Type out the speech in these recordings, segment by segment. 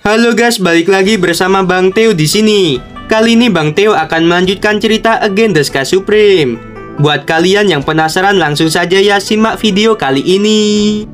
Halo guys, balik lagi bersama Bang Theo di sini. Kali ini Bang Theo akan melanjutkan cerita Again the Sky Supreme. Buat kalian yang penasaran, langsung saja ya simak video kali ini.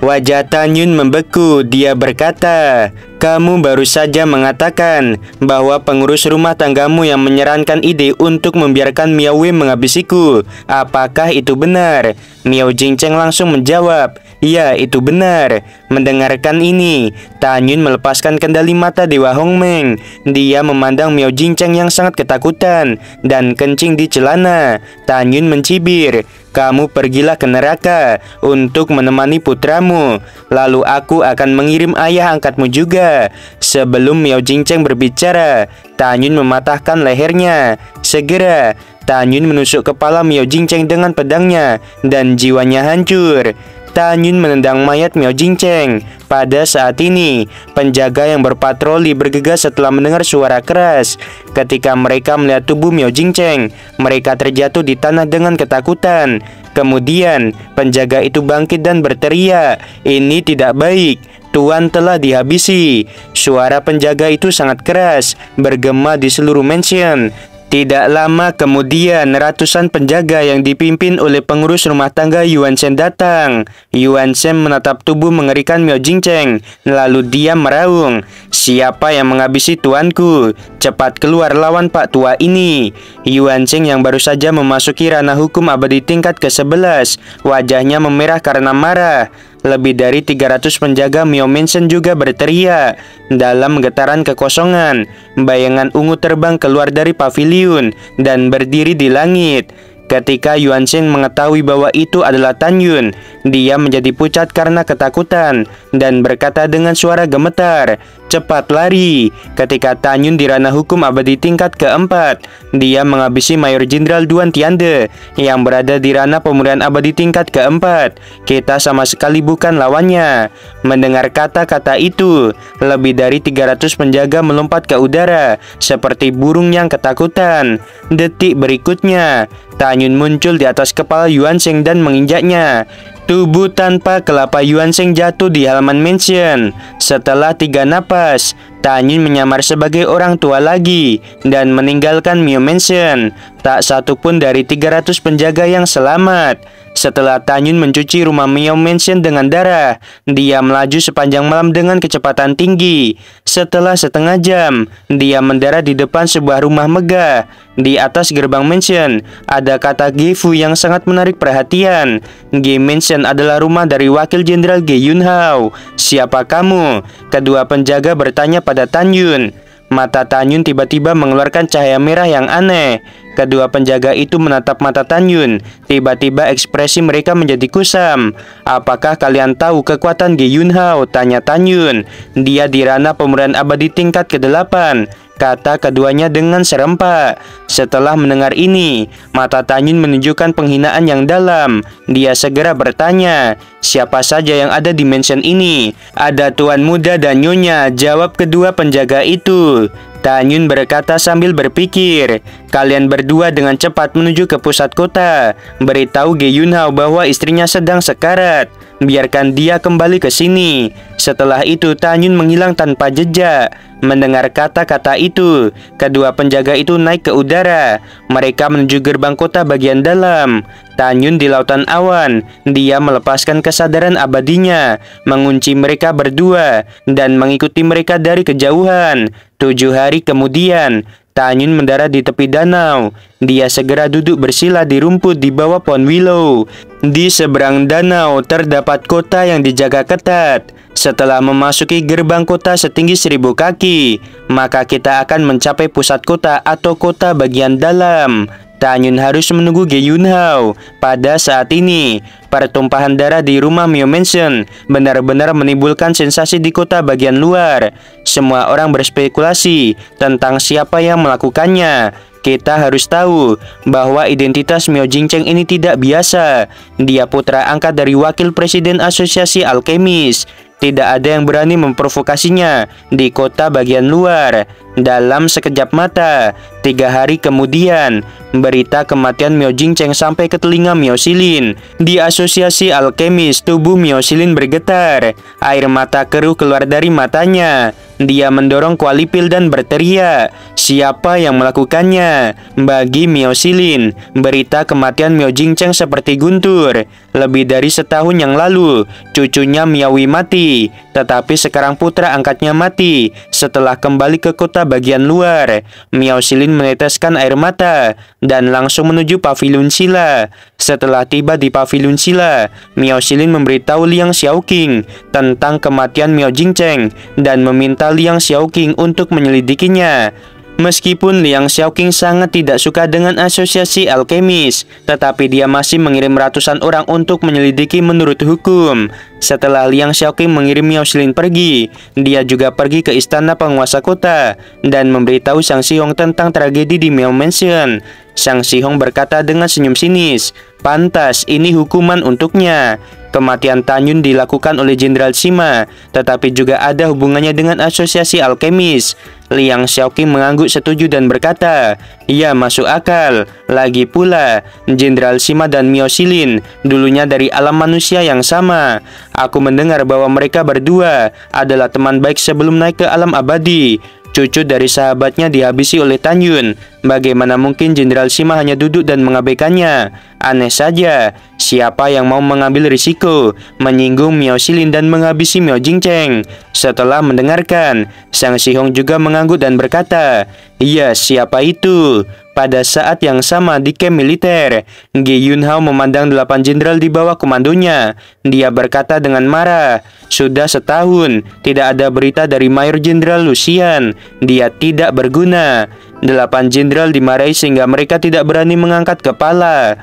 Wajah Tanyun membeku. Dia berkata, "Kamu baru saja mengatakan bahwa pengurus rumah tanggamu yang menyarankan ide untuk membiarkan Miao Wei menghabisiku. Apakah itu benar?" Miao Jingcheng langsung menjawab, "Iya, itu benar." Mendengarkan ini, Tanyun melepaskan kendali mata Dewa Hongmeng. Dia memandang Miao Jingcheng yang sangat ketakutan dan kencing di celana. Tanyun mencibir, "Kamu pergilah ke neraka untuk menemani putramu. Lalu aku akan mengirim ayah angkatmu juga." Sebelum Miao Jingcheng berbicara, Tanyun mematahkan lehernya. Segera, Tanyun menusuk kepala Miao Jingcheng dengan pedangnya dan jiwanya hancur. Tanyun menendang mayat Miao Jingcheng. Pada saat ini, penjaga yang berpatroli bergegas setelah mendengar suara keras. Ketika mereka melihat tubuh Miao Jingcheng, mereka terjatuh di tanah dengan ketakutan. Kemudian, penjaga itu bangkit dan berteriak, "Ini tidak baik. Tuan telah dihabisi." Suara penjaga itu sangat keras, bergema di seluruh mansion. Tidak lama kemudian, ratusan penjaga yang dipimpin oleh pengurus rumah tangga Yuan Shen datang. Yuan Shen menatap tubuh mengerikan Miao Jingcheng, lalu dia meraung, "Siapa yang menghabisi tuanku? Cepat keluar lawan Pak Tua ini." Yuan Shen yang baru saja memasuki ranah hukum abadi tingkat ke-11, wajahnya memerah karena marah. Lebih dari 300 penjaga Miao Mansion juga berteriak. Dalam getaran kekosongan, bayangan ungu terbang keluar dari paviliun dan berdiri di langit. Ketika Yuan Shen mengetahui bahwa itu adalah Tanyun, dia menjadi pucat karena ketakutan dan berkata dengan suara gemetar, "Cepat lari." Ketika Tanyun di ranah hukum abadi tingkat ke-4, dia menghabisi Mayor Jenderal Duan Tiande yang berada di ranah pemulihan abadi tingkat ke-4. Kita sama sekali bukan lawannya. Mendengar kata-kata itu, lebih dari 300 penjaga melompat ke udara seperti burung yang ketakutan. Detik berikutnya, Tanyun muncul di atas kepala Yuan Shen dan menginjaknya. Tubuh tanpa kelapa Yuan Shen jatuh di halaman mansion. Setelah 3 napas, Tanyun menyamar sebagai orang tua lagi dan meninggalkan Miao Mansion. Tak satu pun dari 300 penjaga yang selamat. Setelah Tanyun mencuci rumah Miao Mansion dengan darah, dia melaju sepanjang malam dengan kecepatan tinggi. Setelah setengah jam, dia mendarat di depan sebuah rumah megah. Di atas gerbang mansion, ada kata Gifu yang sangat menarik perhatian. Ge Mansion adalah rumah dari Wakil Jenderal Ge Yunhao. "Siapa kamu?" kedua penjaga bertanya pada Tanyun. Mata Tanyun tiba-tiba mengeluarkan cahaya merah yang aneh. Kedua penjaga itu menatap mata Tanyun. Tiba-tiba ekspresi mereka menjadi kusam. "Apakah kalian tahu kekuatan Ge Yunhao?" tanya Tanyun. "Dia di ranah pemulihan abadi tingkat ke-8, kata keduanya dengan serempak. Setelah mendengar ini, mata Tanyun menunjukkan penghinaan yang dalam. Dia segera bertanya, "Siapa saja yang ada di mansion ini?" "Ada tuan muda dan nyonya," jawab kedua penjaga itu. Tanyun berkata sambil berpikir, "Kalian berdua dengan cepat menuju ke pusat kota. Beritahu Ge Yunhao bahwa istrinya sedang sekarat. Biarkan dia kembali ke sini." Setelah itu Tanyun menghilang tanpa jejak. Mendengar kata-kata itu, kedua penjaga itu naik ke udara. Mereka menuju gerbang kota bagian dalam. Tanyun di lautan awan. Dia melepaskan kesadaran abadinya, mengunci mereka berdua, dan mengikuti mereka dari kejauhan. 7 hari kemudian, Tanyun mendarat di tepi danau. Dia segera duduk bersila di rumput di bawah pohon willow. Di seberang danau terdapat kota yang dijaga ketat. Setelah memasuki gerbang kota setinggi 1000 kaki, maka kita akan mencapai pusat kota atau kota bagian dalam. Tanyun harus menunggu Ge Yunhao. Pada saat ini, pertumpahan darah di rumah Miao Mansion benar-benar menimbulkan sensasi di kota bagian luar. Semua orang berspekulasi tentang siapa yang melakukannya. Kita harus tahu bahwa identitas Miao Jingcheng ini tidak biasa. Dia putra angkat dari wakil presiden asosiasi alkemis. Tidak ada yang berani memprovokasinya di kota bagian luar. Dalam sekejap mata, 3 hari kemudian, berita kematian Miao Jingcheng sampai ke telinga Miao Xilin. Di asosiasi alkemis, tubuh Miao Xilin bergetar. Air mata keruh keluar dari matanya. Dia mendorong Kuali Pil dan berteriak, "Siapa yang melakukannya?" Bagi Miao Xilin, berita kematian Miao Jingcheng seperti guntur. Lebih dari setahun yang lalu, cucunya Miawi mati, tetapi sekarang putra angkatnya mati. Setelah kembali ke kota bagian luar, Miao Xilin meneteskan air mata dan langsung menuju paviliun Sila. Setelah tiba di paviliun Sila, Miao Xilin memberitahu Liang Xiaoqing tentang kematian Miao Jingcheng dan meminta Liang Xiaoqing untuk menyelidikinya. Meskipun Liang Xiaoqing sangat tidak suka dengan asosiasi alkemis, tetapi dia masih mengirim ratusan orang untuk menyelidiki menurut hukum. Setelah Liang Xiaoqing mengirim Miao Xilin pergi, dia juga pergi ke istana penguasa kota dan memberitahu Shang Xihong tentang tragedi di Miao Mansion. Shang Xihong berkata dengan senyum sinis, "Pantas, ini hukuman untuknya." Kematian Tan Yun dilakukan oleh Jenderal Sima, tetapi juga ada hubungannya dengan asosiasi alkemis. Liang Xiaoqing mengangguk setuju dan berkata, "Ya, masuk akal. Lagi pula, Jenderal Sima dan Miao Xilin dulunya dari alam manusia yang sama. Aku mendengar bahwa mereka berdua adalah teman baik sebelum naik ke alam abadi. Cucu dari sahabatnya dihabisi oleh Tan Yun. Bagaimana mungkin Jenderal Sima hanya duduk dan mengabaikannya? Aneh saja. Siapa yang mau mengambil risiko menyinggung Miao Xilin dan menghabisi Miao Jingcheng?" Setelah mendengarkan, Shang Xihong juga mengangguk dan berkata, "Iya, siapa itu?" Pada saat yang sama di kamp militer, Ge Yunhao memandang 8 jenderal di bawah komandonya. Dia berkata dengan marah, "Sudah setahun tidak ada berita dari Mayor Jenderal Lucian. Dia tidak berguna." 8 jenderal dimarahi sehingga mereka tidak berani mengangkat kepala.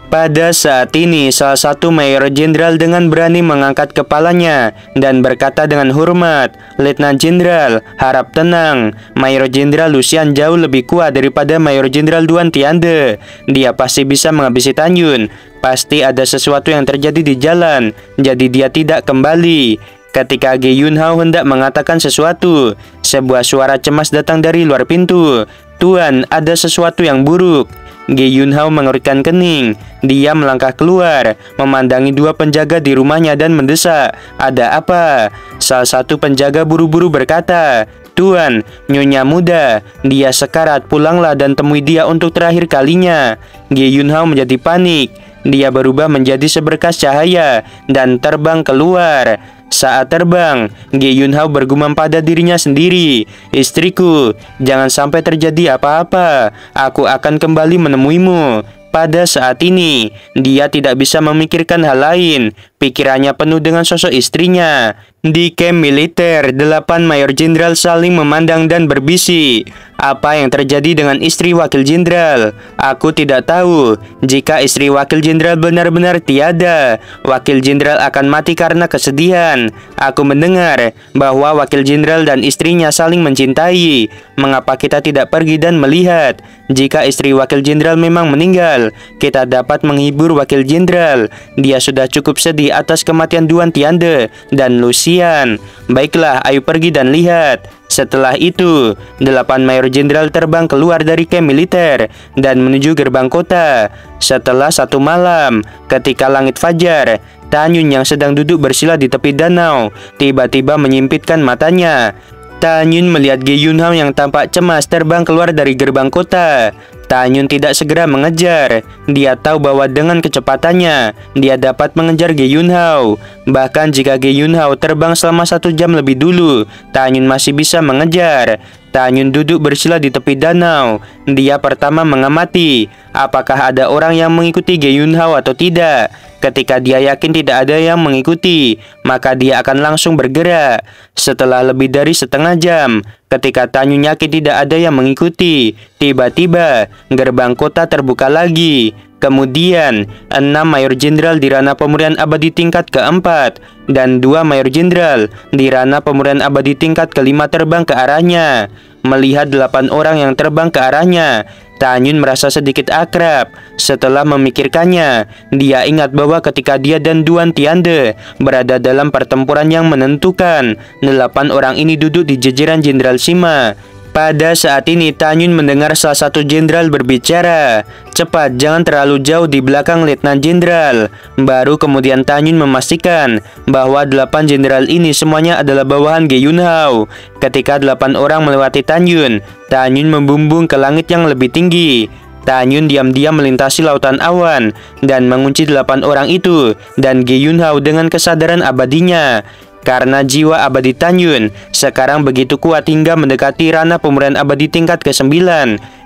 Pada saat ini, salah satu mayor jenderal dengan berani mengangkat kepalanya dan berkata dengan hormat, "Letnan Jenderal, harap tenang. Mayor Jenderal Lucian jauh lebih kuat daripada Mayor Jenderal Duan Tiande. Dia pasti bisa menghabisi Tan Yun. Pasti ada sesuatu yang terjadi di jalan, jadi dia tidak kembali." Ketika Ge Yunhao hendak mengatakan sesuatu, sebuah suara cemas datang dari luar pintu. "Tuan, ada sesuatu yang buruk." Ge Yunhao mengerutkan kening. Dia melangkah keluar, memandangi 2 penjaga di rumahnya dan mendesak, "Ada apa?" Salah satu penjaga buru-buru berkata, "Tuan, nyonya muda, dia sekarat, pulanglah dan temui dia untuk terakhir kalinya." Ge Yunhao menjadi panik. Dia berubah menjadi seberkas cahaya dan terbang keluar. Saat terbang, Ge Yunhao bergumam pada dirinya sendiri, "Istriku, jangan sampai terjadi apa-apa. Aku akan kembali menemuimu." Pada saat ini, dia tidak bisa memikirkan hal lain. Pikirannya penuh dengan sosok istrinya. Di kamp militer, 8 mayor jenderal saling memandang dan berbisik. Apa yang terjadi dengan istri wakil jenderal? Aku tidak tahu. Jika istri wakil jenderal benar-benar tiada, wakil jenderal akan mati karena kesedihan. Aku mendengar bahwa wakil jenderal dan istrinya saling mencintai. Mengapa kita tidak pergi dan melihat? Jika istri wakil jenderal memang meninggal, kita dapat menghibur wakil jenderal. Dia sudah cukup sedih atas kematian Duan Tiande dan Lucian. Baiklah, ayo pergi dan lihat. Setelah itu, 8 mayor jenderal terbang keluar dari kamp militer dan menuju gerbang kota. Setelah 1 malam, ketika langit fajar, Tan Yun yang sedang duduk bersila di tepi danau tiba-tiba menyimpitkan matanya. Tan Yun melihat Ge Yunhao yang tampak cemas terbang keluar dari gerbang kota. Tan Yun tidak segera mengejar. Dia tahu bahwa dengan kecepatannya, dia dapat mengejar Ge Yunhao. Bahkan jika Ge Yunhao terbang selama 1 jam lebih dulu, Tan Yun masih bisa mengejar. Tan Yun duduk bersila di tepi danau. Dia pertama mengamati apakah ada orang yang mengikuti Ge Yunhao atau tidak. Ketika dia yakin tidak ada yang mengikuti, maka dia akan langsung bergerak. Setelah lebih dari setengah jam, ketika Tan Yun yakin tidak ada yang mengikuti, tiba-tiba gerbang kota terbuka lagi. Kemudian 6 mayor jenderal di ranah pemurian abadi tingkat keempat dan 2 mayor jenderal di ranah pemurian abadi tingkat kelima terbang ke arahnya. melihat 8 orang yang terbang ke arahnya. Tanyun merasa sedikit akrab. Setelah memikirkannya, dia ingat bahwa ketika dia dan Duan Tiande berada dalam pertempuran yang menentukan, 8 orang ini duduk di jajaran Jenderal Sima. Pada saat ini Tanyun mendengar salah satu jenderal berbicara. "Cepat, jangan terlalu jauh di belakang Letnan Jenderal." Baru kemudian Tanyun memastikan bahwa 8 jenderal ini semuanya adalah bawahan Ge Yunhao. Ketika 8 orang melewati Tanyun, Tanyun membumbung ke langit yang lebih tinggi. Tanyun diam-diam melintasi lautan awan dan mengunci 8 orang itu dan Ge Yunhao dengan kesadaran abadinya. Karena jiwa abadi Tanyun sekarang begitu kuat hingga mendekati ranah pemulihan abadi tingkat ke-9.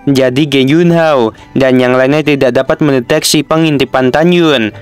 Jadi Ge Yunhao dan yang lainnya tidak dapat mendeteksi pengintipan Tanyun.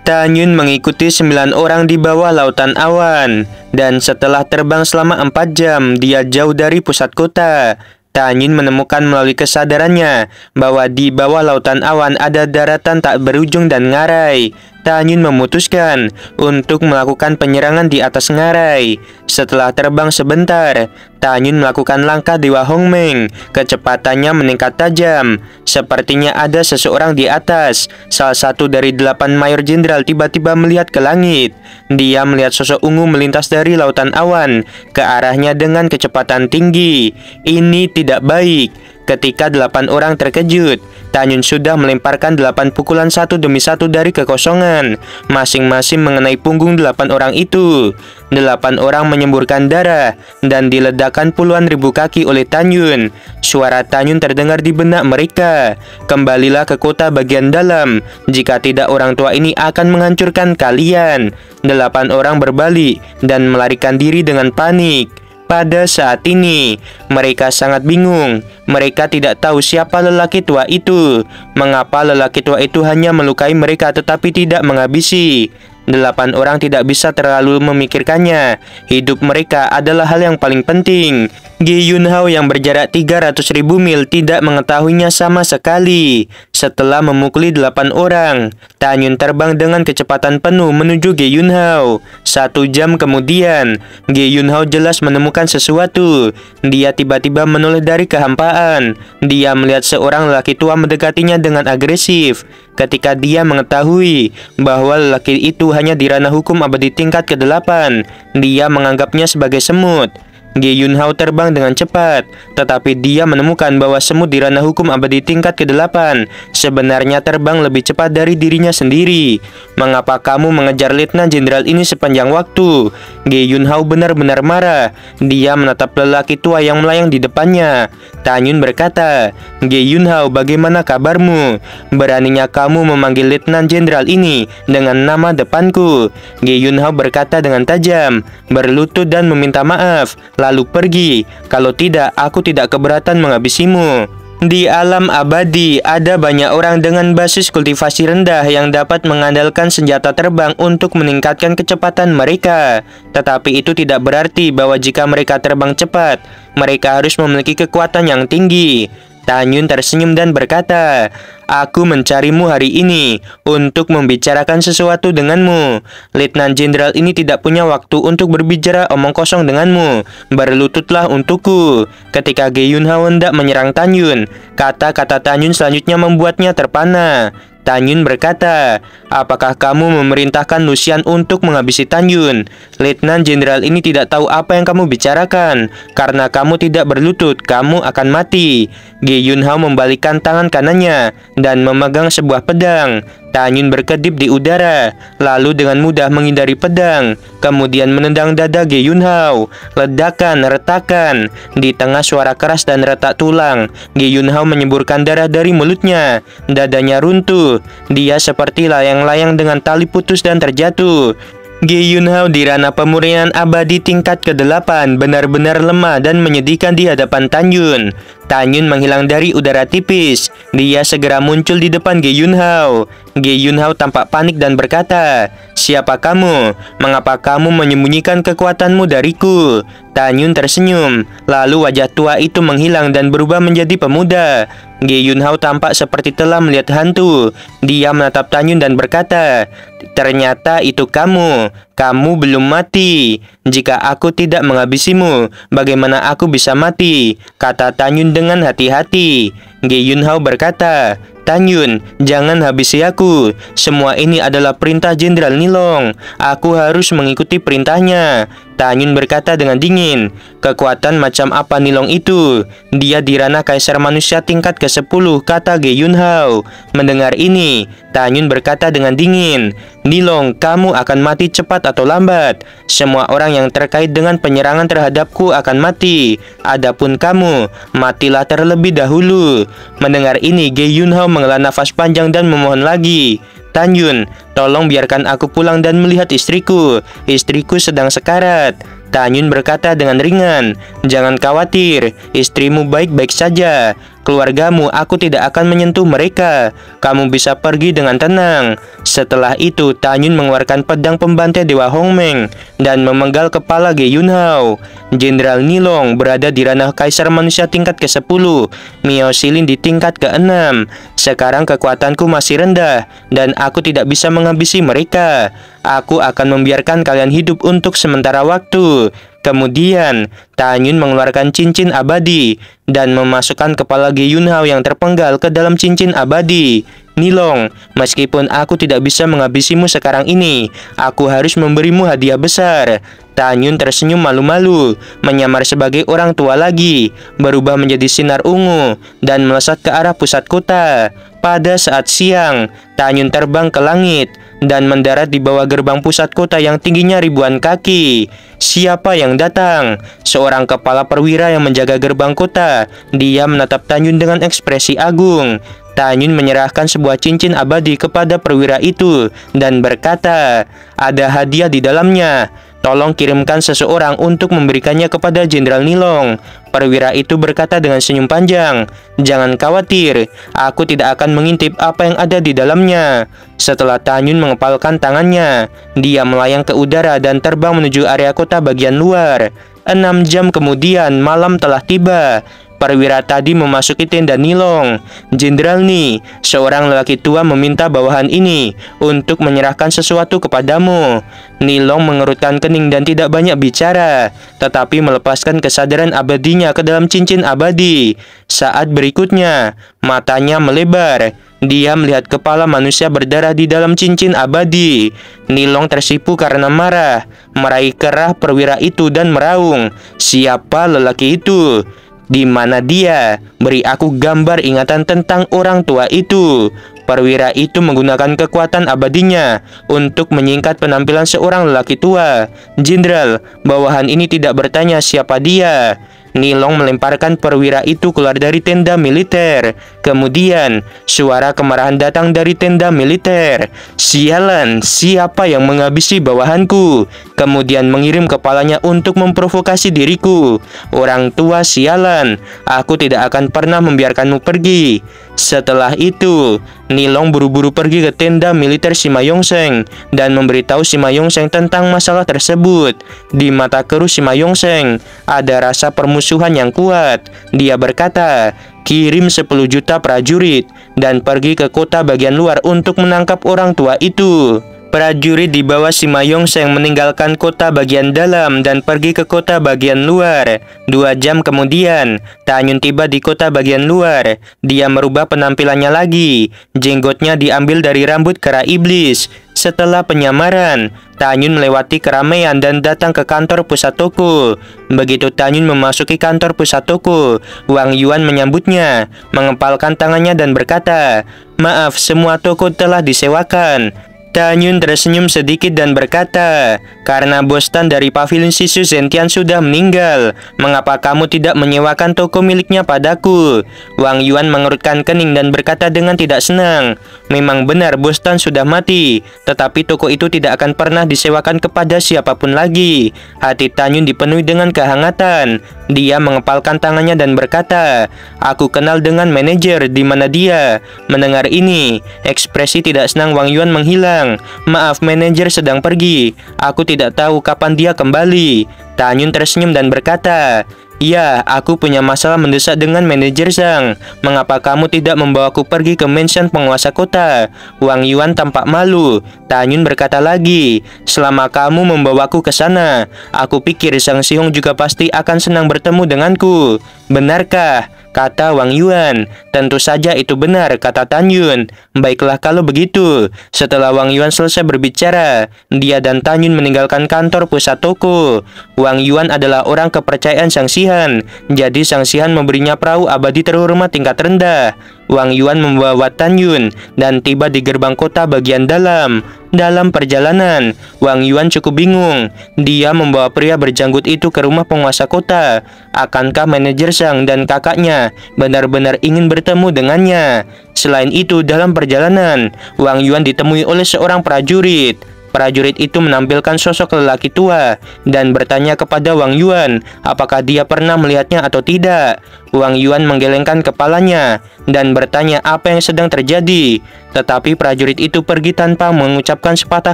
Tanyun mengikuti 9 orang di bawah lautan awan. Dan setelah terbang selama 4 jam, dia jauh dari pusat kota. Tanyun menemukan melalui kesadarannya bahwa di bawah lautan awan ada daratan tak berujung dan ngarai. Tanyun memutuskan untuk melakukan penyerangan di atas ngarai. Setelah terbang sebentar, Tanyun melakukan langkah Dewa Hongmeng. Kecepatannya meningkat tajam. Sepertinya ada seseorang di atas. Salah satu dari 8 mayor jenderal tiba-tiba melihat ke langit. Dia melihat sosok ungu melintas dari lautan awan ke arahnya dengan kecepatan tinggi. Ini tidak baik. Ketika 8 orang terkejut, Tanyun sudah melemparkan 8 pukulan satu demi satu dari kekosongan, masing-masing mengenai punggung 8 orang itu. 8 orang menyemburkan darah dan diledakkan puluhan ribu kaki oleh Tanyun. Suara Tanyun terdengar di benak mereka. "Kembalilah ke kota bagian dalam. Jika tidak, orang tua ini akan menghancurkan kalian." 8 orang berbalik dan melarikan diri dengan panik. Pada saat ini, mereka sangat bingung. Mereka tidak tahu siapa lelaki tua itu. Mengapa lelaki tua itu hanya melukai mereka tetapi tidak menghabisi? 8 orang tidak bisa terlalu memikirkannya. Hidup mereka adalah hal yang paling penting. Ge Yunhao yang berjarak 300.000 mil tidak mengetahuinya sama sekali. Setelah memukuli 8 orang, Tanyun terbang dengan kecepatan penuh menuju Ge Yunhao. 1 jam kemudian, Ge Yunhao jelas menemukan sesuatu. Dia tiba-tiba menoleh dari kehampaan. Dia melihat seorang lelaki tua mendekatinya dengan agresif. Ketika dia mengetahui bahwa lelaki itu hanya di ranah hukum abadi tingkat ke-8, dia menganggapnya sebagai semut. Ge Yunhao terbang dengan cepat, tetapi dia menemukan bahwa semut di ranah hukum abadi tingkat ke-8 sebenarnya terbang lebih cepat dari dirinya sendiri. "Mengapa kamu mengejar Letnan Jenderal ini sepanjang waktu?" Ge Yunhao benar-benar marah. Dia menatap lelaki tua yang melayang di depannya. Tanyun berkata, "Ge Yunhao, bagaimana kabarmu? Beraninya kamu memanggil Letnan Jenderal ini dengan nama depanku?" Ge Yunhao berkata dengan tajam, berlutut dan meminta maaf. "Lalu pergi, kalau tidak aku tidak keberatan menghabisimu." Di alam abadi, ada banyak orang dengan basis kultivasi rendah yang dapat mengandalkan senjata terbang untuk meningkatkan kecepatan mereka. Tetapi itu tidak berarti bahwa jika mereka terbang cepat, mereka harus memiliki kekuatan yang tinggi. Tanyun tersenyum dan berkata, "Aku mencarimu hari ini untuk membicarakan sesuatu denganmu. Letnan Jenderal ini tidak punya waktu untuk berbicara omong kosong denganmu. Berlututlah untukku." Ketika Ge Yunhao hendak menyerang Tanyun, kata-kata Tanyun selanjutnya membuatnya terpana. Tanyun berkata, "Apakah kamu memerintahkan Lucian untuk menghabisi Tanyun? Letnan Jenderal ini tidak tahu apa yang kamu bicarakan. Karena kamu tidak berlutut, kamu akan mati." Ge Yunhao membalikkan tangan kanannya dan memegang sebuah pedang. Tanyun berkedip di udara, lalu dengan mudah menghindari pedang, kemudian menendang dada Ge Yunhao. Ledakan, retakan, di tengah suara keras dan retak tulang, Ge Yunhao menyemburkan darah dari mulutnya. Dadanya runtuh, dia seperti layang-layang dengan tali putus dan terjatuh. Ge Yunhao di ranah pemurnian abadi tingkat ke-8 benar-benar lemah dan menyedihkan di hadapan Tanyun. Tanyun menghilang dari udara tipis. Dia segera muncul di depan Ge Yunhao. Ge Yunhao tampak panik dan berkata, "Siapa kamu? Mengapa kamu menyembunyikan kekuatanmu dariku?" Tanyun tersenyum, lalu wajah tua itu menghilang dan berubah menjadi pemuda. Ge Yunhao tampak seperti telah melihat hantu. Dia menatap Tanyun dan berkata, "Ternyata itu kamu. Kamu belum mati. Jika aku tidak menghabisimu, bagaimana aku bisa mati?" kata Tanyun dengan hati-hati. Ge Yunhao berkata, "Tanyun, jangan habisi aku. Semua ini adalah perintah Jenderal Nilong. Aku harus mengikuti perintahnya." Tanyun berkata dengan dingin, "Kekuatan macam apa Nilong itu? Dia di ranah kaisar manusia tingkat ke-10, kata Ge Yunhao. Mendengar ini, Tanyun berkata dengan dingin, "Nilong, kamu akan mati cepat atau lambat. Semua orang yang terkait dengan penyerangan terhadapku akan mati. Adapun kamu, matilah terlebih dahulu." Mendengar ini, Ge Yunhao menghela nafas panjang dan memohon lagi, "Tanyun, tolong biarkan aku pulang dan melihat istriku. Istriku sedang sekarat." Tanyun berkata dengan ringan, "Jangan khawatir, istrimu baik-baik saja. Keluargamu, aku tidak akan menyentuh mereka. Kamu bisa pergi dengan tenang." Setelah itu, Tanyun mengeluarkan pedang pembantai Dewa Hongmeng dan memenggal kepala Ge Yunhao. Jenderal Nilong berada di ranah kaisar manusia tingkat ke-10, Miao Silin di tingkat ke-6. Sekarang kekuatanku masih rendah dan aku tidak bisa menghabisi mereka. Aku akan membiarkan kalian hidup untuk sementara waktu. Kemudian, Tanyun mengeluarkan cincin abadi dan memasukkan kepala Ge Yunhao yang terpenggal ke dalam cincin abadi. "Nilong, meskipun aku tidak bisa menghabisimu sekarang ini, aku harus memberimu hadiah besar." Tanyun tersenyum malu-malu, menyamar sebagai orang tua lagi, berubah menjadi sinar ungu, dan melesat ke arah pusat kota. Pada saat siang, Tanyun terbang ke langit dan mendarat di bawah gerbang pusat kota yang tingginya ribuan kaki. Siapa yang datang? Seorang kepala perwira yang menjaga gerbang kota. Dia menatap Tanyun dengan ekspresi agung. Tanyun menyerahkan sebuah cincin abadi kepada perwira itu dan berkata, "Ada hadiah di dalamnya. Tolong kirimkan seseorang untuk memberikannya kepada Jenderal Nilong." Perwira itu berkata dengan senyum panjang, "Jangan khawatir, aku tidak akan mengintip apa yang ada di dalamnya." Setelah Tanyun mengepalkan tangannya, dia melayang ke udara dan terbang menuju area kota bagian luar. 6 jam kemudian, malam telah tiba. Perwira tadi memasuki tenda Nilong. "Jenderal Ni, seorang lelaki tua meminta bawahan ini untuk menyerahkan sesuatu kepadamu." Nilong mengerutkan kening dan tidak banyak bicara, tetapi melepaskan kesadaran abadinya ke dalam cincin abadi. Saat berikutnya, matanya melebar. Dia melihat kepala manusia berdarah di dalam cincin abadi. Nilong tersipu karena marah, meraih kerah perwira itu dan meraung, "Siapa lelaki itu? Di mana dia? Beri aku gambar ingatan tentang orang tua itu." Perwira itu menggunakan kekuatan abadinya untuk menyingkat penampilan seorang lelaki tua. "Jenderal, bawahan ini tidak bertanya siapa dia." Nilong melemparkan perwira itu keluar dari tenda militer. Kemudian, suara kemarahan datang dari tenda militer. "Sialan, siapa yang menghabisi bawahanku?" Kemudian mengirim kepalanya untuk memprovokasi diriku. "Orang tua sialan, aku tidak akan pernah membiarkanmu pergi." Setelah itu, Nilong buru-buru pergi ke tenda militer Sima Yongsheng dan memberitahu Sima Yongsheng tentang masalah tersebut. Di mata keruh Sima Yongsheng ada rasa permusuhan yang kuat. Dia berkata, "Kirim 10 juta prajurit dan pergi ke kota bagian luar untuk menangkap orang tua itu." Prajurit di bawah Sima Yongsheng meninggalkan kota bagian dalam dan pergi ke kota bagian luar. 2 jam kemudian, Tanyun tiba di kota bagian luar. Dia merubah penampilannya lagi. Jenggotnya diambil dari rambut kera iblis. Setelah penyamaran, Tanyun melewati keramaian dan datang ke kantor pusat toko. Begitu Tanyun memasuki kantor pusat toko, Wang Yuan menyambutnya, mengepalkan tangannya dan berkata, "Maaf, semua toko telah disewakan." Tanyun tersenyum sedikit dan berkata, "Karena bos Tan dari pavilion Sisu Zentian sudah meninggal, mengapa kamu tidak menyewakan toko miliknya padaku?" Wang Yuan mengerutkan kening dan berkata dengan tidak senang, "Memang benar bos Tan sudah mati, tetapi toko itu tidak akan pernah disewakan kepada siapapun lagi." Hati Tanyun dipenuhi dengan kehangatan. Dia mengepalkan tangannya dan berkata, "Aku kenal dengan manajer, di mana dia?" Mendengar ini, ekspresi tidak senang Wang Yuan menghilang. "Maaf, manajer sedang pergi. Aku tidak tahu kapan dia kembali." Tanyun tersenyum dan berkata, "Iya, aku punya masalah mendesak dengan manajer Zhang. Mengapa kamu tidak membawaku pergi ke mansion penguasa kota?" Wang Yuan tampak malu. Tanyun berkata lagi, "Selama kamu membawaku ke sana, aku pikir Sang Sihong juga pasti akan senang bertemu denganku. Benarkah?" kata Wang Yuan. "Tentu saja itu benar," kata Tanyun. "Baiklah kalau begitu." Setelah Wang Yuan selesai berbicara, dia dan Tanyun meninggalkan kantor pusat toko. Wang Yuan adalah orang kepercayaan Sang Sihan, jadi Sang Sihan memberinya perahu abadi terhormat tingkat rendah. Wang Yuan membawa Tanyun dan tiba di gerbang kota bagian dalam. Dalam perjalanan, Wang Yuan cukup bingung. Dia membawa pria berjanggut itu ke rumah penguasa kota. Akankah manajer Zhang dan kakaknya benar-benar ingin bertemu dengannya? Selain itu, dalam perjalanan, Wang Yuan ditemui oleh seorang prajurit. Prajurit itu menampilkan sosok lelaki tua dan bertanya kepada Wang Yuan apakah dia pernah melihatnya atau tidak. Wang Yuan menggelengkan kepalanya dan bertanya apa yang sedang terjadi. Tetapi prajurit itu pergi tanpa mengucapkan sepatah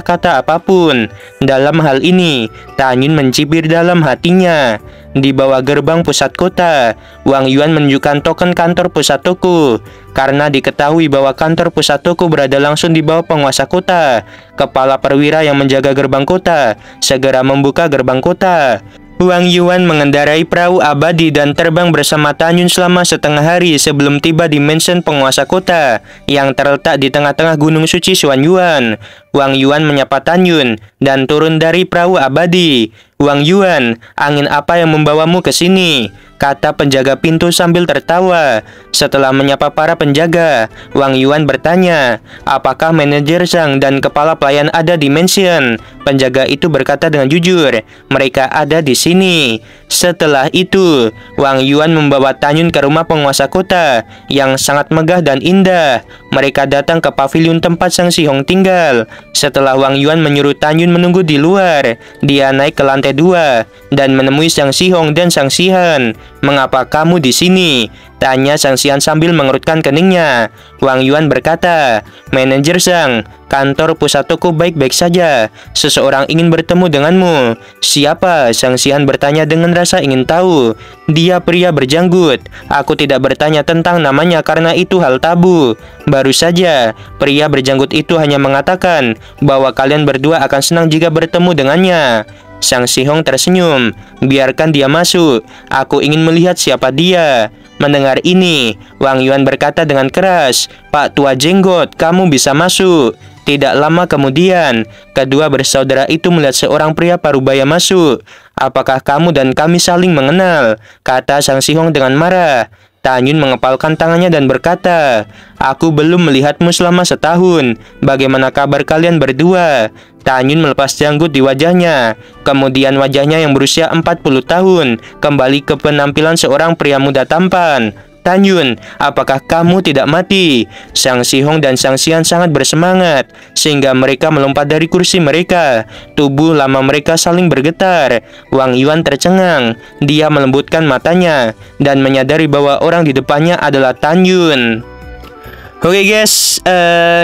kata apapun. Dalam hal ini, Tanyun mencibir dalam hatinya. Di bawah gerbang pusat kota, Wang Yuan menunjukkan token kantor pusat toko. Karena diketahui bahwa kantor pusat toko berada langsung di bawah penguasa kota, kepala perwira yang menjaga gerbang kota segera membuka gerbang kota. Wang Yuan mengendarai perahu abadi dan terbang bersama Tanyun selama setengah hari sebelum tiba di mansion penguasa kota yang terletak di tengah-tengah gunung suci Xuanyuan. Wang Yuan menyapa Tanyun dan turun dari perahu abadi. "Wang Yuan, angin apa yang membawamu ke sini?" kata penjaga pintu sambil tertawa. Setelah menyapa para penjaga, Wang Yuan bertanya, "Apakah manajer Zhang dan kepala pelayan ada di mansion?" Penjaga itu berkata dengan jujur, "Mereka ada di sini." Setelah itu, Wang Yuan membawa Tanyun ke rumah penguasa kota yang sangat megah dan indah. Mereka datang ke pavilion tempat Sang Sihong tinggal. Setelah Wang Yuan menyuruh Tanyun menunggu di luar, dia naik ke lantai 2 dan menemui Sang Sihong dan Sang Sihan. "Mengapa kamu di sini?" tanya Sang Sihan sambil mengerutkan keningnya. Wang Yuan berkata, "Manajer Zhang, kantor pusat toko baik-baik saja. Seseorang ingin bertemu denganmu." "Siapa?" Sang Sihan bertanya dengan rasa ingin tahu. "Dia pria berjanggut. Aku tidak bertanya tentang namanya karena itu hal tabu. Baru saja, pria berjanggut itu hanya mengatakan bahwa kalian berdua akan senang jika bertemu dengannya." Sang Sihong tersenyum. "Biarkan dia masuk. Aku ingin melihat siapa dia." Mendengar ini, Wang Yuan berkata dengan keras, "Pak Tua Jenggot, kamu bisa masuk." Tidak lama kemudian, kedua bersaudara itu melihat seorang pria parubaya masuk. "Apakah kamu dan kami saling mengenal?" kata Sang Sihong dengan marah. Tanyun mengepalkan tangannya dan berkata, "Aku belum melihatmu selama setahun. Bagaimana kabar kalian berdua?" Tanyun melepas janggut di wajahnya. Kemudian wajahnya yang berusia 40 tahun kembali ke penampilan seorang pria muda tampan. "Tanyun, apakah kamu tidak mati?" Sang Sihong dan Sang Sian sangat bersemangat sehingga mereka melompat dari kursi mereka. Tubuh lama mereka saling bergetar. Wang Yuan tercengang. Dia melembutkan matanya dan menyadari bahwa orang di depannya adalah Tanyun. Oke guys,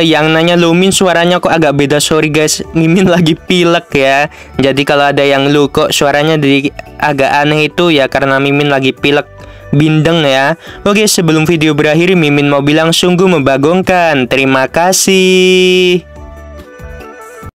yang nanya Lumin suaranya kok agak beda, sorry guys, Mimin lagi pilek ya. Jadi kalau ada yang lu kok suaranya agak aneh itu ya karena Mimin lagi pilek bindeng ya. Oke, sebelum video berakhir Mimin mau bilang sungguh membagongkan. Terima kasih.